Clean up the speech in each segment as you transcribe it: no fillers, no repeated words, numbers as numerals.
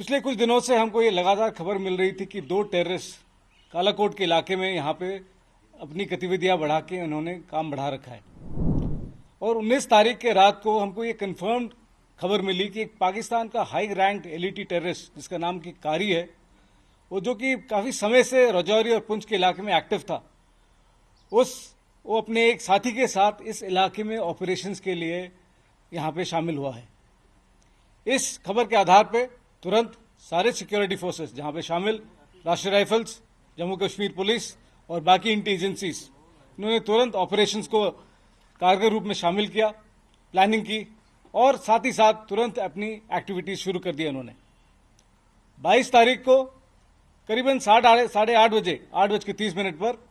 पिछले कुछ दिनों से हमको ये लगातार खबर मिल रही थी कि दो टेररिस्ट कालाकोट के इलाके में यहाँ पे अपनी गतिविधियां बढ़ा के उन्होंने काम बढ़ा रखा है। और 19 तारीख के रात को हमको ये कंफर्म्ड खबर मिली कि एक पाकिस्तान का हाई रैंक्ड एलिटी टेररिस्ट जिसका नाम की कारी है, वो जो कि काफ़ी समय से राजौरी और पुंछ के इलाके में एक्टिव था, वो अपने एक साथी के साथ इस इलाके में ऑपरेशंस के लिए यहाँ पे शामिल हुआ है। इस खबर के आधार पे तुरंत सारे सिक्योरिटी फोर्सेस जहाँ पे शामिल राष्ट्रीय राइफल्स, जम्मू कश्मीर पुलिस और बाकी इंटेलिजेंसीज, इन्होंने तुरंत ऑपरेशंस को कारगर रूप में शामिल किया, प्लानिंग की और साथ ही साथ तुरंत अपनी एक्टिविटीज शुरू कर दी उन्होंने। 22 तारीख को करीबन 8:30 बजे 8:30 पर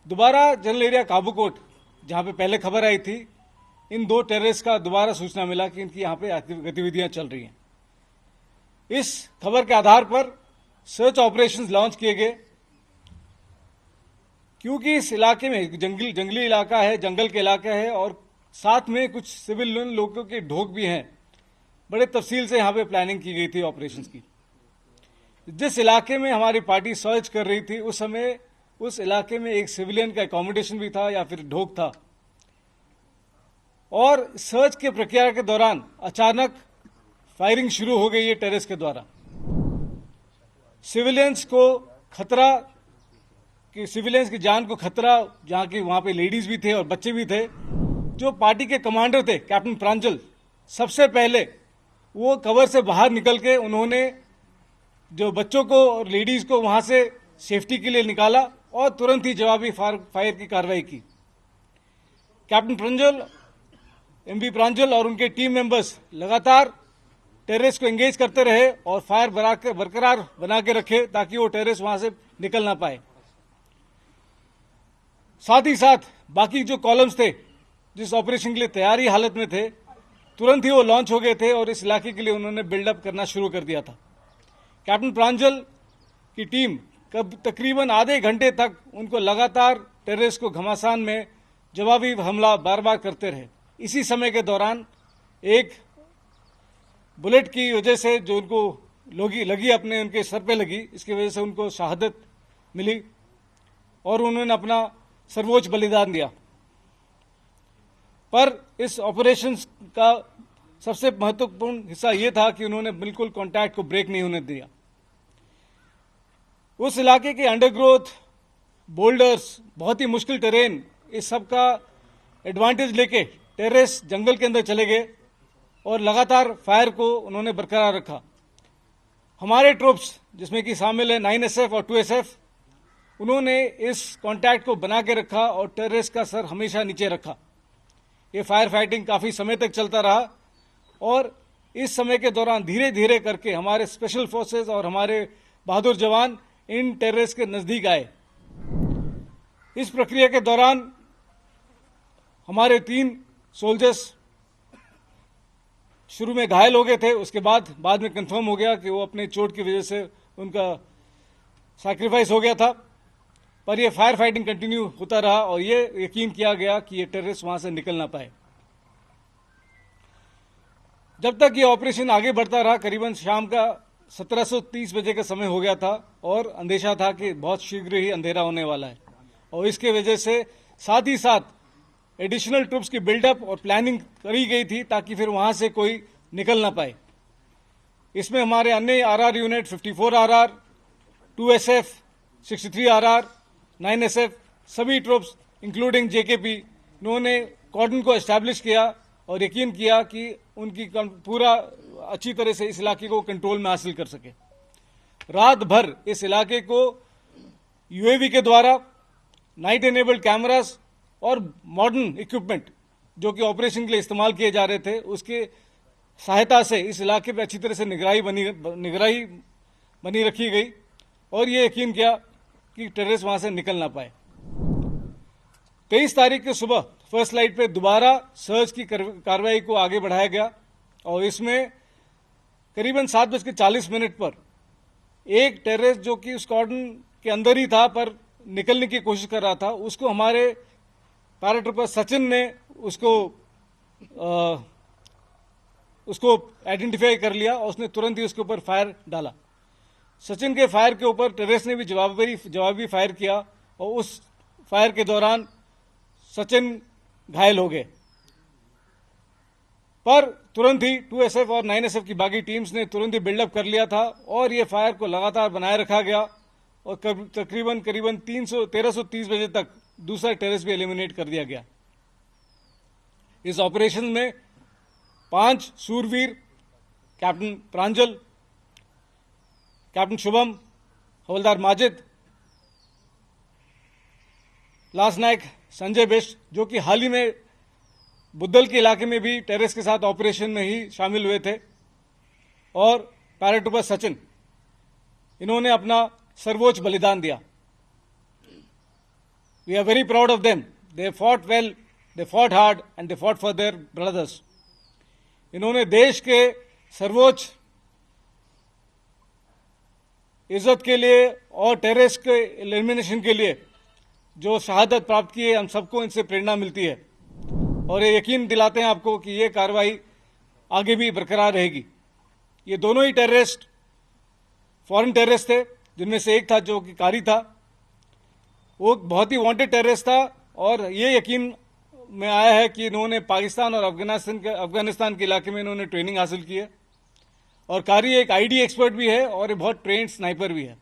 दोबारा जनरल एरिया काबूकोट, जहाँ पे पहले खबर आई थी, इन दो टेररिस्ट का दोबारा सूचना मिला कि इनकी यहाँ पे गतिविधियां चल रही हैं। इस खबर के आधार पर सर्च ऑपरेशंस लॉन्च किए गए, क्योंकि इस इलाके में जंगली इलाका है, जंगल के इलाका है और साथ में कुछ सिविल लोगों के ढोक भी हैं। बड़े तफसील से यहाँ पे प्लानिंग की गई थी ऑपरेशंस की। जिस इलाके में हमारी पार्टी सर्च कर रही थी, उस समय उस इलाके में एक सिविलियन का एकोमोडेशन भी था या फिर ढोक था। और सर्च के प्रक्रिया के दौरान अचानक फायरिंग शुरू हो गई है टेररिस्ट के द्वारा। सिविलियंस की जान को खतरा, जहां की वहां पे लेडीज भी थे और बच्चे भी थे। जो पार्टी के कमांडर थे कैप्टन प्रांजल, सबसे पहले वो कवर से बाहर निकल के उन्होंने जो बच्चों को और लेडीज को वहां से सेफ्टी के लिए निकाला और तुरंत ही जवाबी फायर की कार्रवाई की। कैप्टन प्रांजल, एमवी प्रांजल और उनके टीम मेंबर्स लगातार टेररिस्ट को एंगेज करते रहे और फायर बरकरार बना के रखे ताकि वो टेररिस्ट वहां से निकल ना पाए। साथ ही साथ बाकी जो कॉलम्स थे जिस ऑपरेशन के लिए तैयारी हालत में थे, तुरंत ही वो लॉन्च हो गए थे और इस इलाके के लिए उन्होंने बिल्डअप करना शुरू कर दिया था। कैप्टन प्रांजल की टीम तकरीबन आधे घंटे तक उनको लगातार टेररिस्ट को घमासान में जवाबी हमला बार बार करते रहे। इसी समय के दौरान एक बुलेट की वजह से जो उनको लगी अपने उनके सर पे लगी, इसकी वजह से उनको शहादत मिली और उन्होंने अपना सर्वोच्च बलिदान दिया। पर इस ऑपरेशन का सबसे महत्वपूर्ण हिस्सा यह था कि उन्होंने बिल्कुल कांटेक्ट को ब्रेक नहीं होने दिया। उस इलाके के अंडरग्रोथ, बोल्डर्स, बहुत ही मुश्किल टेरेन, इस सब का एडवांटेज लेके टेररिस्ट जंगल के अंदर चले गए और लगातार फायर को उन्होंने बरकरार रखा। हमारे ट्रूप्स, जिसमें कि शामिल है 9SF और 2SF, उन्होंने इस कांटेक्ट को बना के रखा और टेररिस्ट का सर हमेशा नीचे रखा। ये फायर फाइटिंग काफ़ी समय तक चलता रहा और इस समय के दौरान धीरे धीरे करके हमारे स्पेशल फोर्सेस और हमारे बहादुर जवान इन टेररिस्ट के नज़दीक आए। इस प्रक्रिया के दौरान हमारे 3 सोल्जर्स शुरू में घायल हो गए थे, उसके बाद में कंफर्म हो गया कि वो अपने चोट की वजह से उनका सैक्रिफाइस हो गया था। पर यह फायर फाइटिंग कंटिन्यू होता रहा और ये यकीन किया गया कि ये टेररिस्ट वहां से निकल ना पाए। जब तक ये ऑपरेशन आगे बढ़ता रहा, करीबन शाम का 17:30 बजे का समय हो गया था और अंदेशा था कि बहुत शीघ्र ही अंधेरा होने वाला है और इसके वजह से साथ ही साथ एडिशनल ट्रूप्स की बिल्डअप और प्लानिंग करी गई थी ताकि फिर वहां से कोई निकल ना पाए। इसमें हमारे अन्य RR unit 54 RR, 2SF, 63 RR, 9SF, सभी ट्रूप्स इंक्लूडिंग JKP, इन्होंने कॉर्डन को एस्टैब्लिश किया और यकीन किया कि उनकी पूरा अच्छी तरह से इस इलाके को कंट्रोल में हासिल कर सके। रात भर इस इलाके को UAV के द्वारा, नाइट एनेबल्ड कैमरास और मॉडर्न इक्विपमेंट जो कि ऑपरेशन के लिए इस्तेमाल किए जा रहे थे, उसके सहायता से इस इलाके पर अच्छी तरह से निगरानी बनी रखी गई और ये यकीन किया कि टेररिस्ट वहां से निकल ना पाए। 23 तारीख की सुबह फर्स्ट लाइट पे दोबारा सर्च की कार्रवाई को आगे बढ़ाया गया और इसमें करीबन 7:40 पर एक टेररिस्ट जो कि उस कॉर्डन के अंदर ही था पर निकलने की कोशिश कर रहा था, उसको हमारे पैराट्रूपर सचिन ने उसको उसको आइडेंटिफाई कर लिया और उसने तुरंत ही उसके ऊपर फायर डाला। सचिन के फायर के ऊपर टेररिस्ट ने भी जवाबी फायर किया और उस फायर के दौरान सचिन घायल हो गए। पर तुरंत ही 2SF और 9SF की बाकी टीम्स ने तुरंत ही बिल्डअप कर लिया था और ये फायर को लगातार बनाए रखा गया और तकरीबन 1330 बजे तक दूसरा टेररिस्ट भी एलिमिनेट कर दिया गया। इस ऑपरेशन में 5 सूरवीर, कैप्टन प्रांजल, कैप्टन शुभम, हवलदार माजिद, लांस नायक संजय बिष्ट, जो कि हाल ही में बुद्धल के इलाके में भी टेररिस्ट के साथ ऑपरेशन में ही शामिल हुए थे, और पैराट्रूपर सचिन, इन्होंने अपना सर्वोच्च बलिदान दिया। We are very proud of them. They fought well, they fought hard and they fought for their brothers. इन्होंने देश के सर्वोच्च इज्जत के लिए और टेररिस्ट के एलिमिनेशन के लिए जो शहादत प्राप्त की है, हम सबको इनसे प्रेरणा मिलती है और ये यकीन दिलाते हैं आपको कि ये कार्रवाई आगे भी बरकरार रहेगी। ये दोनों ही टेररिस्ट फॉरेन टेररिस्ट थे, जिनमें से एक था जो कि कारी था, वो बहुत ही वांटेड टेररिस्ट था और ये यकीन में आया है कि इन्होंने पाकिस्तान और अफगानिस्तान के इलाके में इन्होंने ट्रेनिंग हासिल की है और कारी एक आईडी एक्सपर्ट भी है और ये बहुत ट्रेंड स्नाइपर भी है।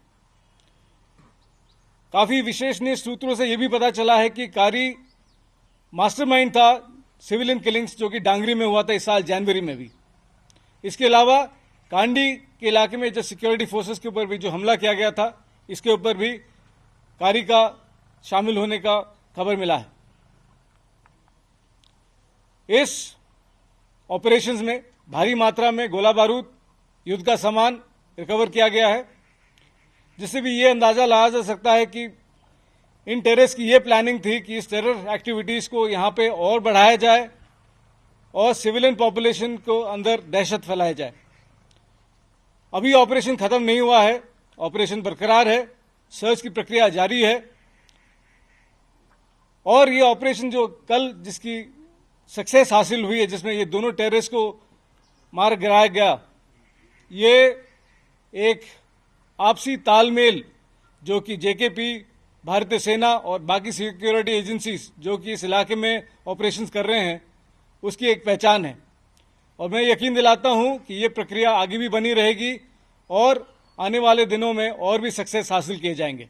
काफी विश्वसनीय सूत्रों से यह भी पता चला है कि कारी मास्टरमाइंड था सिविलियन किलिंग्स जो कि डांगरी में हुआ था इस साल जनवरी में भी। इसके अलावा कांडी के इलाके में जो सिक्योरिटी फोर्सेस के ऊपर भी जो हमला किया गया था, इसके ऊपर भी कारी का शामिल होने का खबर मिला है। इस ऑपरेशंस में भारी मात्रा में गोला बारूद, युद्ध का सामान रिकवर किया गया है, जिससे भी ये अंदाजा लगाया जा सकता है कि इन टेररिस्ट की ये प्लानिंग थी कि इस टेरर एक्टिविटीज को यहां पे और बढ़ाया जाए और सिविलियन पॉपुलेशन को अंदर दहशत फैलाया जाए। अभी ऑपरेशन खत्म नहीं हुआ है, ऑपरेशन बरकरार है, सर्च की प्रक्रिया जारी है और ये ऑपरेशन जो कल जिसकी सक्सेस हासिल हुई है, जिसमें ये दोनों टेररिस्ट को मार गिराया गया, ये एक आपसी तालमेल जो कि जेकेपी, भारतीय सेना और बाकी सिक्योरिटी एजेंसीज जो कि इस इलाके में ऑपरेशंस कर रहे हैं, उसकी एक पहचान है और मैं यकीन दिलाता हूं कि ये प्रक्रिया आगे भी बनी रहेगी और आने वाले दिनों में और भी सक्सेस हासिल किए जाएंगे।